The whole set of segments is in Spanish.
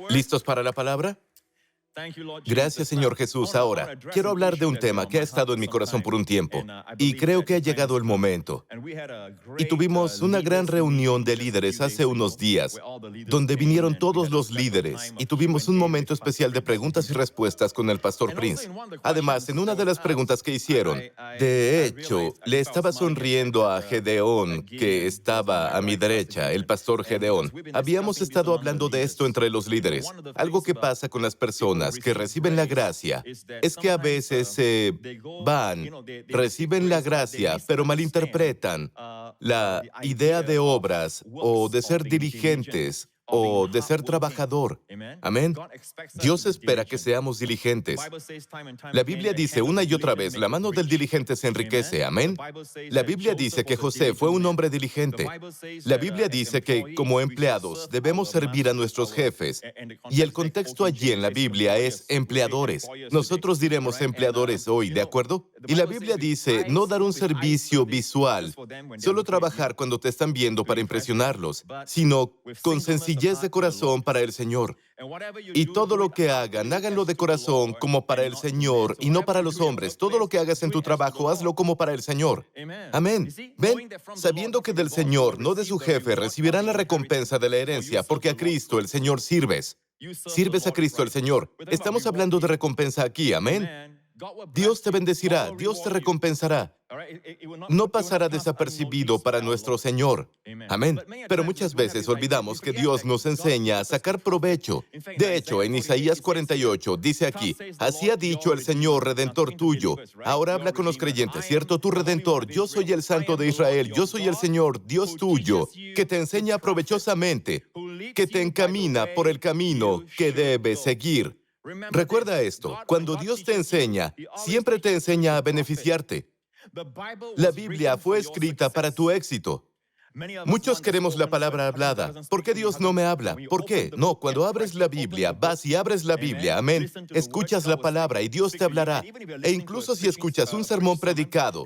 ¿Listos para la palabra? Gracias, Señor Jesús. Ahora, quiero hablar de un tema que ha estado en mi corazón por un tiempo, y creo que ha llegado el momento. Y tuvimos una gran reunión de líderes hace unos días, donde vinieron todos los líderes, y tuvimos un momento especial de preguntas y respuestas con el pastor Prince. Además, en una de las preguntas que hicieron, de hecho, le estaba sonriendo a Gedeón, que estaba a mi derecha, el pastor Gedeón. Habíamos estado hablando de esto entre los líderes. Algo que pasa con las personas que reciben la gracia es que a veces se reciben la gracia, pero malinterpretan la idea de obras o de ser diligentes o de ser trabajador. Amén. Dios espera que seamos diligentes. La Biblia dice una y otra vez, la mano del diligente se enriquece. Amén. La Biblia dice que José fue un hombre diligente. La Biblia dice que, como empleados, debemos servir a nuestros jefes. Y el contexto allí en la Biblia es empleadores. Nosotros diremos empleadores hoy, ¿de acuerdo? Y la Biblia dice no dar un servicio visual, solo trabajar cuando te están viendo para impresionarlos, sino con sencillez de corazón para el Señor. Y todo lo que hagan, háganlo de corazón como para el Señor y no para los hombres. Todo lo que hagas en tu trabajo, hazlo como para el Señor. Amén. Ven, sabiendo que del Señor, no de su jefe, recibirán la recompensa de la herencia, porque a Cristo, el Señor, sirves. Sirves a Cristo, el Señor. Estamos hablando de recompensa aquí. Amén. Dios te bendecirá, Dios te recompensará. No pasará desapercibido para nuestro Señor. Amén. Pero muchas veces olvidamos que Dios nos enseña a sacar provecho. De hecho, en Isaías 48 dice aquí, así ha dicho el Señor, Redentor tuyo. Ahora habla con los creyentes, ¿cierto? Tu Redentor, yo soy el Santo de Israel, yo soy el Señor, Dios tuyo, que te enseña provechosamente, que te encamina por el camino que debes seguir. Recuerda esto, cuando Dios te enseña, siempre te enseña a beneficiarte. La Biblia fue escrita para tu éxito. Muchos queremos la palabra hablada. ¿Por qué Dios no me habla? ¿Por qué? No, cuando abres la Biblia, vas y abres la Biblia, amén. Escuchas la palabra y Dios te hablará. E incluso si escuchas un sermón predicado,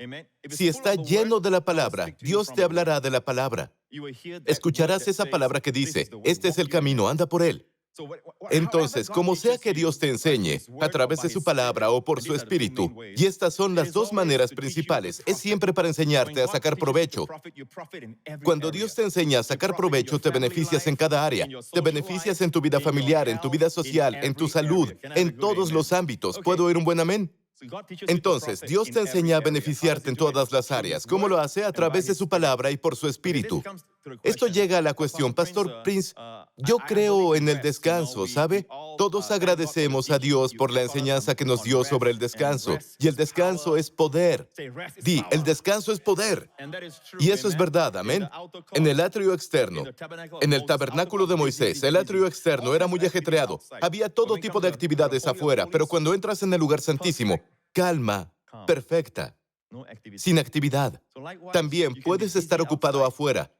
si está lleno de la palabra, Dios te hablará de la palabra. Escucharás esa palabra que dice, este es el camino, anda por él. Entonces, como sea que Dios te enseñe, a través de su palabra o por su espíritu, y estas son las dos maneras principales, es siempre para enseñarte a sacar provecho. Cuando Dios te enseña a sacar provecho, te beneficias en cada área. Te beneficias en tu vida familiar, en tu vida social, en tu salud, en todos los ámbitos. ¿Puedo oír un buen amén? Entonces, Dios te enseña a beneficiarte en todas las áreas. ¿Cómo lo hace? A través de su palabra y por su espíritu. Esto llega a la cuestión, Pastor Prince, yo creo en el descanso, ¿sabe? Todos agradecemos a Dios por la enseñanza que nos dio sobre el descanso. Y el descanso es poder. El descanso es poder. Y eso es verdad, amén. En el atrio externo, en el tabernáculo de Moisés, el atrio externo era muy ajetreado. Había todo tipo de actividades afuera, pero cuando entras en el lugar santísimo, calma, perfecta, sin actividad. También puedes estar ocupado afuera,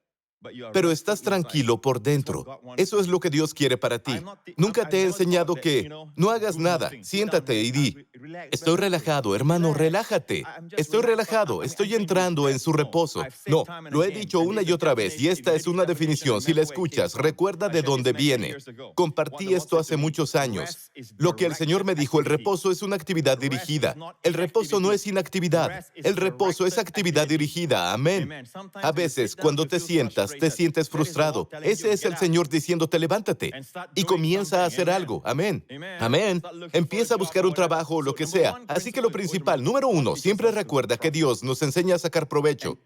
pero estás tranquilo por dentro. Eso es lo que Dios quiere para ti. Nunca te he enseñado que no hagas nada. Siéntate y di, estoy relajado, hermano, relájate. Estoy relajado, estoy entrando en su reposo. No, lo he dicho una y otra vez, y esta es una definición. Si la escuchas, recuerda de dónde viene. Compartí esto hace muchos años. Lo que el Señor me dijo, el reposo es una actividad dirigida. El reposo no es inactividad. El reposo es actividad dirigida. Amén. A veces, cuando te sientes frustrado. Ese es el Señor diciéndote, levántate y comienza a hacer algo. Amén. Amén. Empieza a buscar un trabajo o lo que sea. Así que lo principal, número uno, siempre recuerda que Dios nos enseña a sacar provecho.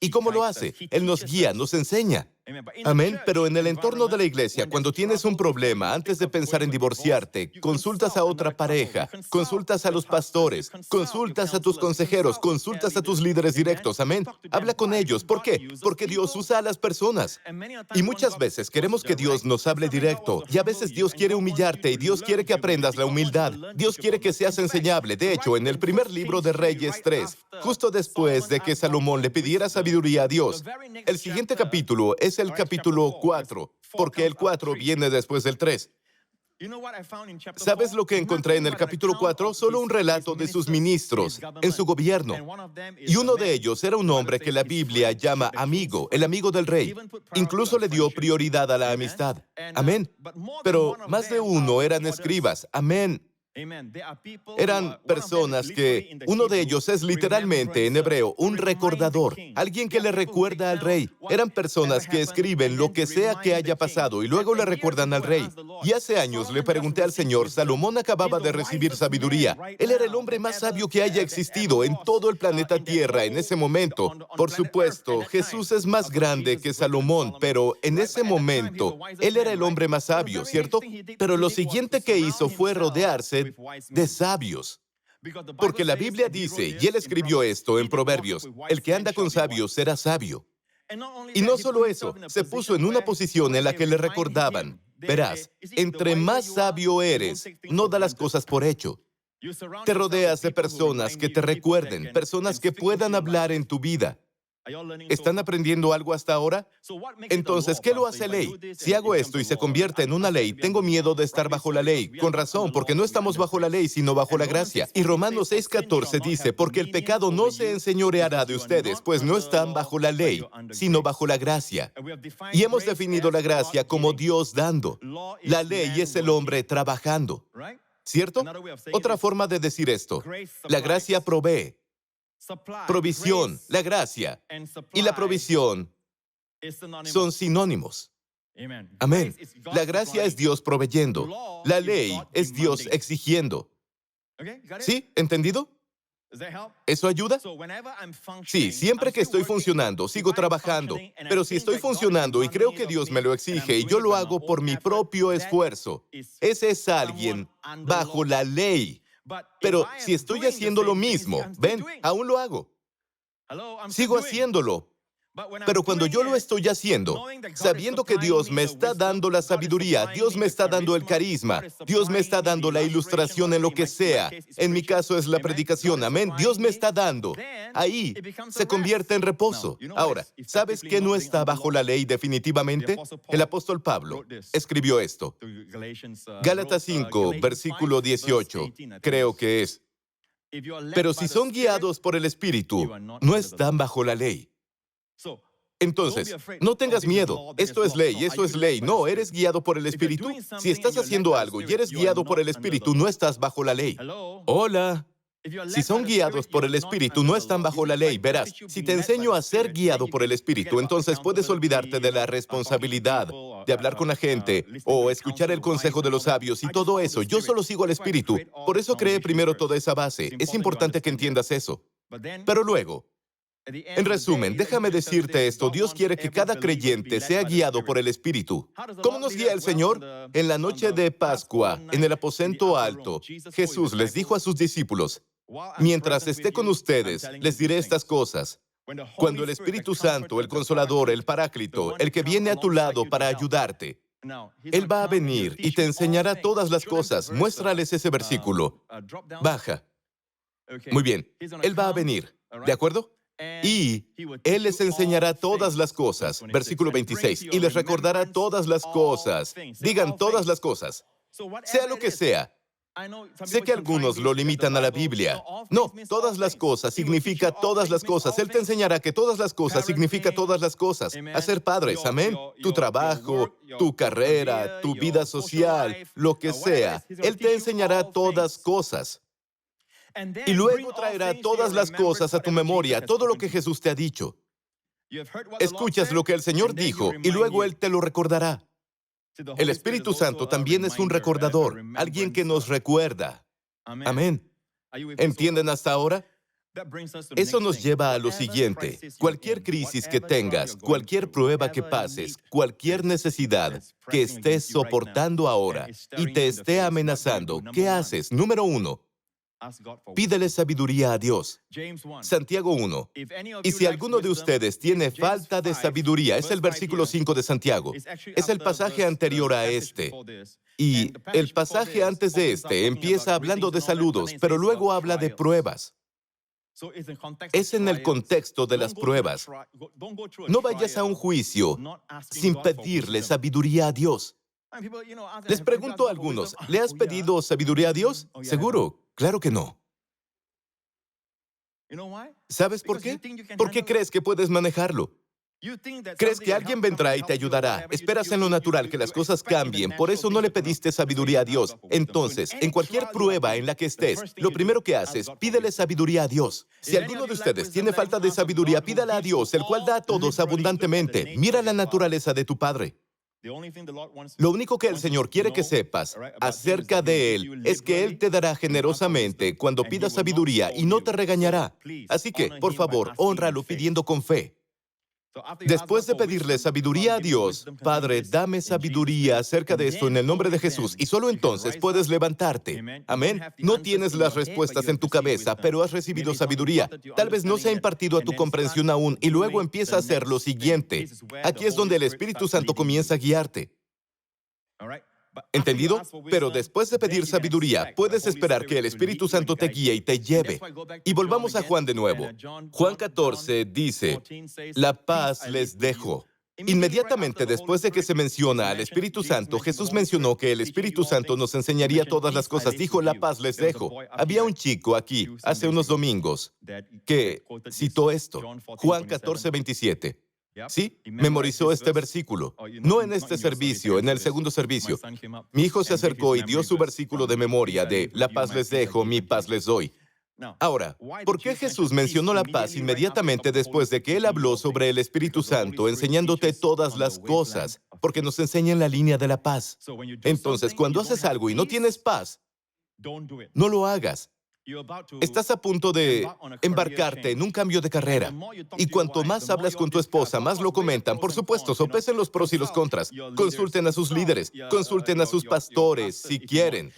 ¿Y cómo lo hace? Él nos guía, nos enseña. Amén, pero en el entorno de la iglesia, cuando tienes un problema, antes de pensar en divorciarte, consultas a otra pareja, consultas a los pastores, consultas a tus consejeros, consultas a tus líderes directos, amén. Habla con ellos. ¿Por qué? Porque Dios usa a las personas. Y muchas veces queremos que Dios nos hable directo, y a veces Dios quiere humillarte, y Dios quiere que aprendas la humildad. Dios quiere que seas enseñable. De hecho, en el primer libro de Reyes 3, justo después de que Salomón le pidiera sabiduría a Dios, el siguiente capítulo es el capítulo 4, porque el 4 viene después del 3. ¿Sabes lo que encontré en el capítulo 4? Solo un relato de sus ministros en su gobierno. Y uno de ellos era un hombre que la Biblia llama amigo, el amigo del rey. Incluso le dio prioridad a la amistad. Amén. Pero más de uno eran escribas. Amén. Eran personas que, uno de ellos es literalmente en hebreo un recordador, alguien que le recuerda al rey. Eran personas que escriben lo que sea que haya pasado y luego le recuerdan al rey. Y hace años le pregunté al Señor, Salomón acababa de recibir sabiduría. Él era el hombre más sabio que haya existido en todo el planeta Tierra en ese momento. Por supuesto, Jesús es más grande que Salomón, pero en ese momento, él era el hombre más sabio, ¿cierto? Pero lo siguiente que hizo fue rodearse de sabios. Porque la Biblia dice, y él escribió esto en Proverbios, el que anda con sabios será sabio. Y no solo eso, se puso en una posición en la que le recordaban, verás, entre más sabio eres, no da las cosas por hecho. Te rodeas de personas que te recuerden, personas que puedan hablar en tu vida. ¿Están aprendiendo algo hasta ahora? Entonces, ¿qué lo hace ley? Si hago esto y se convierte en una ley, tengo miedo de estar bajo la ley. Con razón, porque no estamos bajo la ley, sino bajo la gracia. Y Romanos 6:14 dice, porque el pecado no se enseñoreará de ustedes, pues no están bajo la ley, sino bajo la gracia. Y hemos definido la gracia como Dios dando. La ley es el hombre trabajando. ¿Cierto? Otra forma de decir esto, la gracia provee. Provisión, la gracia y la provisión son sinónimos. Amén. La gracia es Dios proveyendo. La ley es Dios exigiendo. ¿Sí? ¿Entendido? ¿Eso ayuda? Sí, siempre que estoy funcionando, sigo trabajando. Pero si estoy funcionando y creo que Dios me lo exige y yo lo hago por mi propio esfuerzo, ese es alguien bajo la ley. Pero si estoy haciendo lo mismo, ven, aún lo hago. Sigo haciéndolo. Pero cuando yo lo estoy haciendo, sabiendo que Dios me está dando la sabiduría, Dios me está dando el carisma, Dios me está dando la ilustración en lo que sea, en mi caso es la predicación, amén, Dios me está dando, ahí se convierte en reposo. Ahora, ¿sabes qué no está bajo la ley definitivamente? El apóstol Pablo escribió esto. Gálatas 5, versículo 18, creo que es. Pero si son guiados por el Espíritu, no están bajo la ley. Entonces, no tengas miedo. Esto es ley, eso es ley. No, eres guiado por el Espíritu. Si estás haciendo algo y eres guiado por el Espíritu, no estás bajo la ley. Hola. Si son guiados por el Espíritu, no están bajo la ley. Verás, si te enseño a ser guiado por el Espíritu, entonces puedes olvidarte de la responsabilidad de hablar con la gente o escuchar el consejo de los sabios y todo eso. Yo solo sigo al Espíritu. Por eso creé primero toda esa base. Es importante que entiendas eso. Pero luego, en resumen, déjame decirte esto. Dios quiere que cada creyente sea guiado por el Espíritu. ¿Cómo nos guía el Señor? En la noche de Pascua, en el aposento alto, Jesús les dijo a sus discípulos, mientras esté con ustedes, les diré estas cosas. Cuando el Espíritu Santo, el Consolador, el Paráclito, el que viene a tu lado para ayudarte, Él va a venir y te enseñará todas las cosas. Muéstrales ese versículo. Baja. Muy bien. Él va a venir. ¿De acuerdo? Y Él les enseñará todas las cosas. Versículo 26. Y les recordará todas las cosas. Digan todas las cosas. Sea lo que sea. Sé que algunos lo limitan a la Biblia. No, todas las cosas significa todas las cosas. Él te enseñará que todas las cosas significa todas las cosas. A ser padres, amén. Tu trabajo, tu carrera, tu vida social, lo que sea. Él te enseñará todas cosas. Y luego traerá todas las cosas a tu memoria, todo lo que Jesús te ha dicho. Escuchas lo que el Señor dijo y luego Él te lo recordará. El Espíritu Santo también es un recordador, alguien que nos recuerda. Amén. ¿Entienden hasta ahora? Eso nos lleva a lo siguiente. Cualquier crisis que tengas, cualquier prueba que pases, cualquier necesidad que estés soportando ahora y te esté amenazando, ¿qué haces? Número 1. Pídele sabiduría a Dios. Santiago 1. Y si alguno de ustedes tiene falta de sabiduría, es el versículo 5 de Santiago. Es el pasaje anterior a este. Y el pasaje antes de este empieza hablando de saludos, pero luego habla de pruebas. Es en el contexto de las pruebas. No vayas a un juicio sin pedirle sabiduría a Dios. Les pregunto a algunos, ¿le has pedido sabiduría a Dios? Seguro, claro que no. ¿Sabes por qué? ¿Por qué crees que puedes manejarlo? ¿Crees que alguien vendrá y te ayudará? Esperas en lo natural que las cosas cambien, por eso no le pediste sabiduría a Dios. Entonces, en cualquier prueba en la que estés, lo primero que haces, pídele sabiduría a Dios. Si alguno de ustedes tiene falta de sabiduría, pídala a Dios, el cual da a todos abundantemente. Mira la naturaleza de tu Padre. Lo único que el Señor quiere que sepas acerca de Él es que Él te dará generosamente cuando pidas sabiduría y no te regañará. Así que, por favor, hónralo pidiendo con fe. Después de pedirle sabiduría a Dios, Padre, dame sabiduría acerca de esto en el nombre de Jesús, y solo entonces puedes levantarte. Amén. No tienes las respuestas en tu cabeza, pero has recibido sabiduría. Tal vez no se ha impartido a tu comprensión aún, y luego empieza a hacer lo siguiente. Aquí es donde el Espíritu Santo comienza a guiarte. ¿Entendido? Pero después de pedir sabiduría, puedes esperar que el Espíritu Santo te guíe y te lleve. Y volvamos a Juan de nuevo. Juan 14 dice, la paz les dejo. Inmediatamente después de que se menciona al Espíritu Santo, Jesús mencionó que el Espíritu Santo nos enseñaría todas las cosas. Dijo, la paz les dejo. Había un chico aquí, hace unos domingos, que citó esto. Juan 14, 27. Sí, memorizó este versículo. No en este servicio, en el segundo servicio. Mi hijo se acercó y dio su versículo de memoria de la paz les dejo, mi paz les doy. Ahora, ¿por qué Jesús mencionó la paz inmediatamente después de que Él habló sobre el Espíritu Santo, enseñándote todas las cosas? Porque nos enseña en la línea de la paz. Entonces, cuando haces algo y no tienes paz, no lo hagas. Estás a punto de embarcarte en un cambio de carrera. Y cuanto más hablas con tu esposa, más lo comentan. Por supuesto, sopesen los pros y los contras. Consulten a sus líderes, consulten a sus pastores si quieren.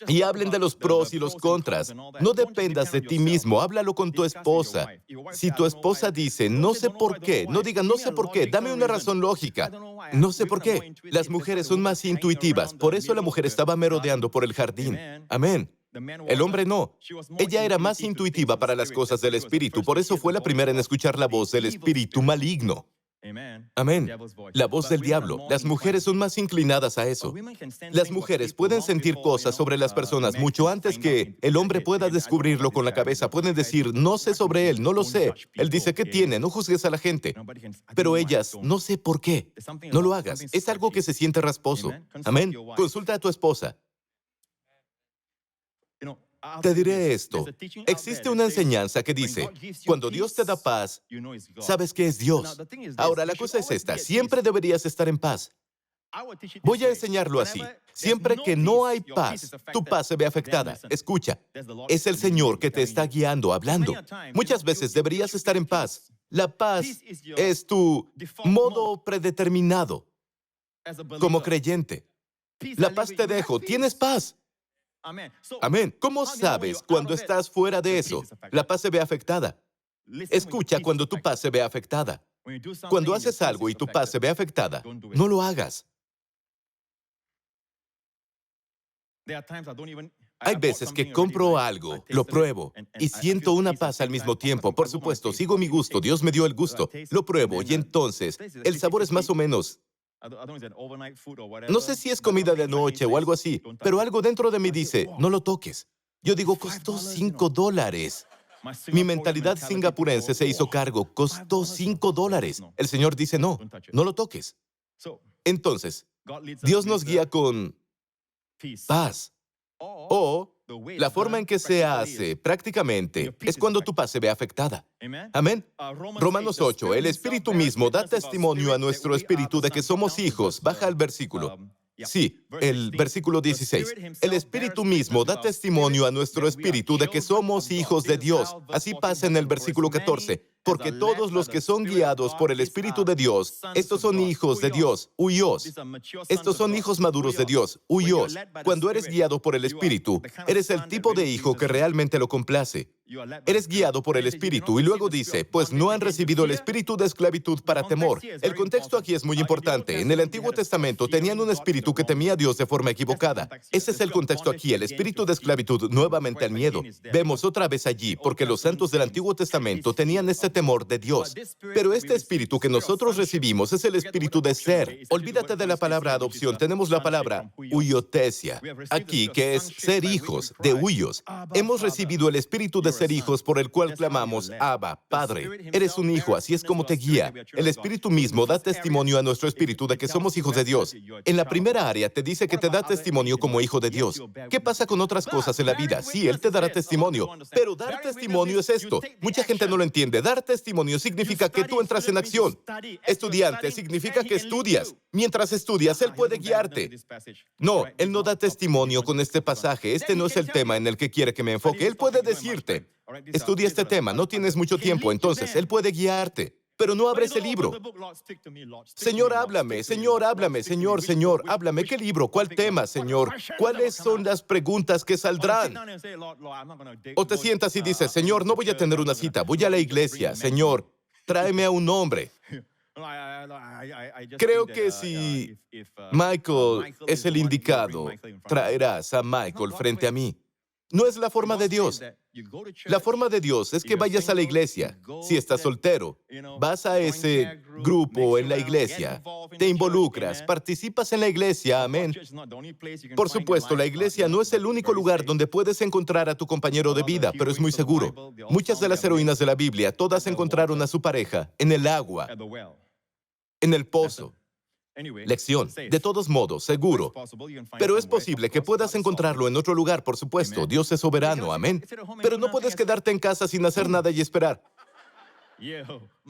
Y hablen de los pros y los contras. No dependas de ti mismo, háblalo con tu esposa. Si tu esposa dice, no sé por qué, no digan, no sé por qué, dame una razón lógica. No sé por qué. Las mujeres son más intuitivas, por eso la mujer estaba merodeando por el jardín. Amén. El hombre no. Ella era más intuitiva para las cosas del Espíritu, por eso fue la primera en escuchar la voz del espíritu maligno. Amén. La voz del diablo. Las mujeres son más inclinadas a eso. Las mujeres pueden sentir cosas sobre las personas mucho antes que el hombre pueda descubrirlo con la cabeza. Pueden decir, no sé sobre él, no lo sé. Él dice, ¿qué tiene? No juzgues a la gente. Pero ellas, no sé por qué. No lo hagas. Es algo que se siente rasposo. Amén. Consulta a tu esposa. Te diré esto. Existe una enseñanza que dice, cuando Dios te da paz, sabes que es Dios. Ahora, la cosa es esta. Siempre deberías estar en paz. Voy a enseñarlo así. Siempre que no hay paz, tu paz se ve afectada. Escucha, es el Señor que te está guiando, hablando. Muchas veces deberías estar en paz. La paz es tu modo predeterminado como creyente. La paz te dejo. Tienes paz. Amén. ¿Cómo sabes cuando estás fuera de eso? La paz se ve afectada. Escucha cuando tu paz se ve afectada. Cuando haces algo y tu paz se ve afectada, no lo hagas. Hay veces que compro algo, lo pruebo y siento una paz al mismo tiempo. Por supuesto, sigo mi gusto. Dios me dio el gusto. Lo pruebo y entonces el sabor es más o menos. No sé si es comida de noche o algo así, pero algo dentro de mí dice, no lo toques. Yo digo, costó $5. Mi mentalidad singapurense se hizo cargo, costó $5. El Señor dice, no, no lo toques. Entonces, Dios nos guía con paz. O la forma en que se hace prácticamente es cuando tu paz se ve afectada. Amén. Romanos 8, el Espíritu mismo da testimonio a nuestro espíritu de que somos hijos. Baja al versículo. Sí, el versículo 16. El Espíritu mismo da testimonio a nuestro espíritu de que somos hijos de Dios. Así pasa en el versículo 14. Porque todos los que son guiados por el Espíritu de Dios, estos son hijos de Dios, huios. Estos son hijos maduros de Dios, huios. Cuando eres guiado por el Espíritu, eres el tipo de hijo que realmente lo complace. Eres guiado por el Espíritu y luego dice, pues no han recibido el espíritu de esclavitud para temor. El contexto aquí es muy importante. En el Antiguo Testamento tenían un espíritu que temía a Dios de forma equivocada. Ese es el contexto aquí, el espíritu de esclavitud nuevamente al miedo. Vemos otra vez allí, porque los santos del Antiguo Testamento tenían este temor de Dios. Pero este espíritu que nosotros recibimos es el espíritu de ser. Olvídate de la palabra adopción, tenemos la palabra huiotesia, aquí que es ser hijos, de huios. Hemos recibido el espíritu de ser hijos por el cual clamamos, Abba, Padre. Eres un hijo, así es como te guía. El Espíritu mismo da testimonio a nuestro espíritu de que somos hijos de Dios. En la primera área te dice que te da testimonio como hijo de Dios. ¿Qué pasa con otras cosas en la vida? Sí, Él te dará testimonio, pero dar testimonio es esto. Mucha gente no lo entiende. Dar testimonio significa que tú entras en acción. Estudiante significa que estudias. Mientras estudias, Él puede guiarte. No, Él no da testimonio con este pasaje. Este no es el tema en el que quiere que me enfoque. Él puede decirte, estudia este tema, no tienes mucho tiempo, entonces Él puede guiarte. Pero no abres el libro. Señor, háblame, Señor, háblame, Señor, Señor, háblame. ¿Qué libro? ¿Cuál tema, Señor? ¿Cuáles son las preguntas que saldrán? O te sientas y dices, Señor, no voy a tener una cita, voy a la iglesia. Señor, tráeme a un hombre. Creo que si Michael es el indicado, traerás a Michael frente a mí. No es la forma de Dios. La forma de Dios es que vayas a la iglesia. Si estás soltero, vas a ese grupo en la iglesia, te involucras, participas en la iglesia, amén. Por supuesto, la iglesia no es el único lugar donde puedes encontrar a tu compañero de vida, pero es muy seguro. Muchas de las heroínas de la Biblia, todas encontraron a su pareja en el agua, en el pozo. Lección. De todos modos, seguro. Pero es posible que puedas encontrarlo en otro lugar, por supuesto. Dios es soberano, amén. Pero no puedes quedarte en casa sin hacer nada y esperar.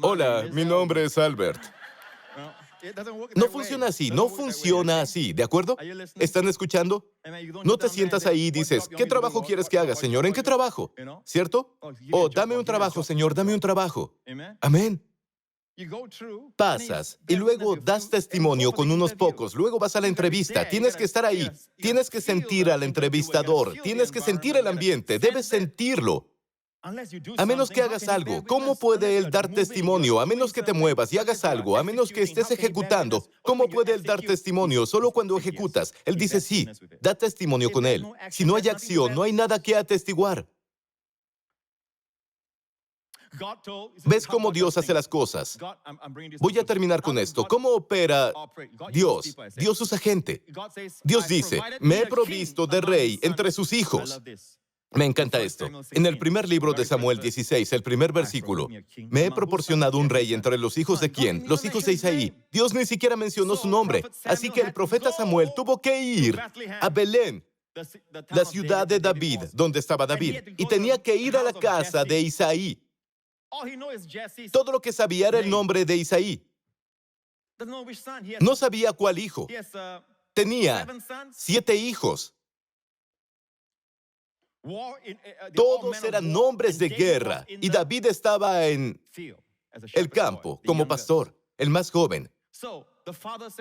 Hola, mi nombre es Albert. No funciona así, no funciona así, ¿de acuerdo? ¿Están escuchando? No te sientas ahí y dices, ¿qué trabajo quieres que haga, Señor? ¿En qué trabajo? ¿Cierto? Oh, dame un trabajo, Señor, dame un trabajo. Amén. Pasas y luego das testimonio con unos pocos, luego vas a la entrevista, tienes que estar ahí, tienes que sentir al entrevistador, tienes que sentir el ambiente, debes sentirlo. A menos que hagas algo, ¿cómo puede Él dar testimonio? A menos que te muevas y hagas algo, a menos que estés ejecutando, ¿cómo puede Él dar testimonio? Solo cuando ejecutas. Él dice sí, da testimonio con Él. Si no hay acción, no hay nada que atestiguar. ¿Ves cómo Dios hace las cosas? Voy a terminar con esto. ¿Cómo opera Dios? Dios usa gente. Dios dice, me he provisto de rey entre sus hijos. Me encanta esto. En el primer libro de Samuel 16, el primer versículo, me he proporcionado un rey entre los hijos de quién? Los hijos de Isaí. Dios ni siquiera mencionó su nombre. Así que el profeta Samuel tuvo que ir a Belén, la ciudad de David, donde estaba David, y tenía que ir a la casa de Isaí. Todo lo que sabía era el nombre de Isaí. No sabía cuál hijo. Tenía 7 hijos. Todos eran hombres de guerra y David estaba en el campo como pastor, el más joven.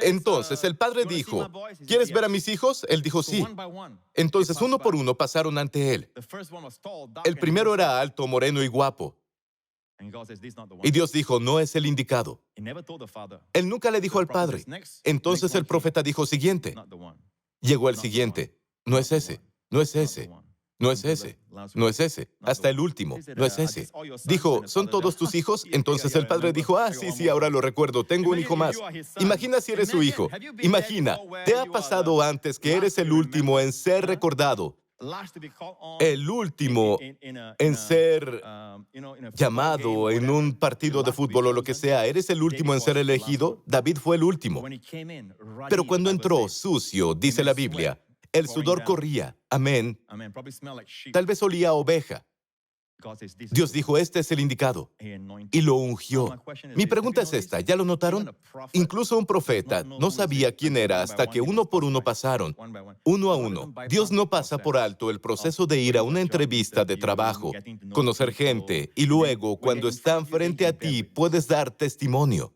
Entonces el padre dijo, ¿quieres ver a mis hijos? Él dijo sí. Entonces uno por uno pasaron ante él. El primero era alto, moreno y guapo. Y Dios dijo, no es el indicado. Él nunca le dijo al padre. Entonces el profeta dijo, siguiente. Llegó el siguiente. No es ese, no es ese, no es ese, no es ese. Hasta el último, no es ese. Dijo, ¿son todos tus hijos? Entonces el padre dijo, sí, ahora lo recuerdo, tengo un hijo más. Imagina si eres su hijo. Imagina, ¿te ha pasado antes que eres el último en ser recordado? El último en ser llamado en un partido de fútbol o lo que sea. ¿Eres el último en ser elegido? David fue el último. Pero cuando entró sucio, dice la Biblia, el sudor corría. Amén. Tal vez olía a oveja. Dios dijo, este es el indicado. Y lo ungió. Mi pregunta es esta, ¿ya lo notaron? Incluso un profeta no sabía quién era hasta que uno por uno pasaron, uno a uno. Dios no pasa por alto el proceso de ir a una entrevista de trabajo, conocer gente, y luego, cuando están frente a ti, puedes dar testimonio.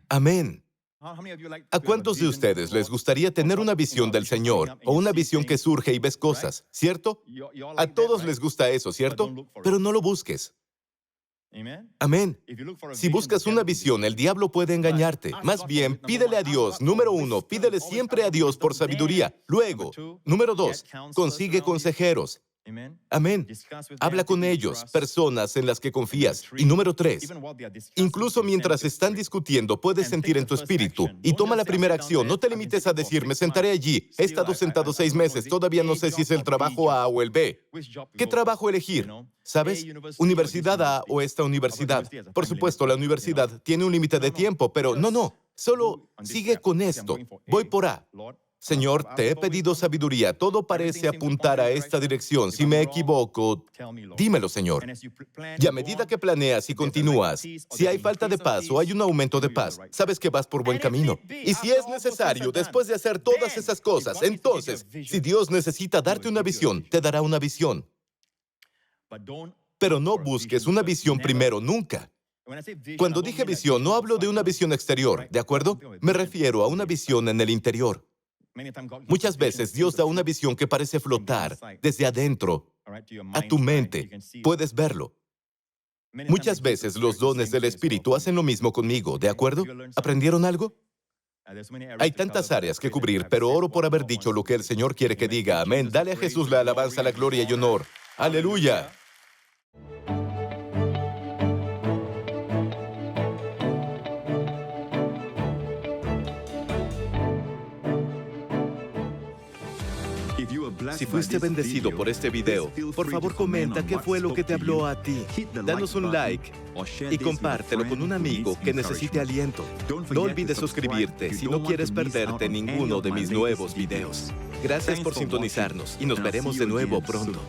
Amén. ¿A cuántos de ustedes les gustaría tener una visión del Señor o una visión que surge y ves cosas, cierto? A todos les gusta eso, ¿cierto? Pero no lo busques. Amén. Si buscas una visión, el diablo puede engañarte. Más bien, pídele a Dios. Número 1, pídele siempre a Dios por sabiduría. Luego, número 2, consigue consejeros. Amén. Habla con ellos, personas en las que confías. Y número 3, incluso mientras están discutiendo, puedes sentir en tu espíritu y toma la primera acción. No te limites a decir, me sentaré allí. He estado sentado 6 meses, todavía no sé si es el trabajo A o el B. ¿Qué trabajo elegir? ¿Sabes? Universidad A o esta universidad. Por supuesto, la universidad tiene un límite de tiempo, pero no. Solo sigue con esto. Voy por A. Señor, te he pedido sabiduría. Todo parece apuntar a esta dirección. Si me equivoco, dímelo, Señor. Y a medida que planeas y continúas, si hay falta de paz o hay un aumento de paz, sabes que vas por buen camino. Y si es necesario, después de hacer todas esas cosas, entonces, si Dios necesita darte una visión, te dará una visión. Pero no busques una visión primero, nunca. Cuando dije visión, no hablo de una visión exterior, ¿de acuerdo? Me refiero a una visión en el interior. Muchas veces Dios da una visión que parece flotar desde adentro a tu mente. Puedes verlo. Muchas veces los dones del Espíritu hacen lo mismo conmigo, ¿de acuerdo? ¿Aprendieron algo? Hay tantas áreas que cubrir, pero oro por haber dicho lo que el Señor quiere que diga. Amén. Dale a Jesús la alabanza, la gloria y honor. ¡Aleluya! Si fuiste bendecido por este video, por favor comenta qué fue lo que te habló a ti. Danos un like y compártelo con un amigo que necesite aliento. No olvides suscribirte si no quieres perderte ninguno de mis nuevos videos. Gracias por sintonizarnos y nos veremos de nuevo pronto.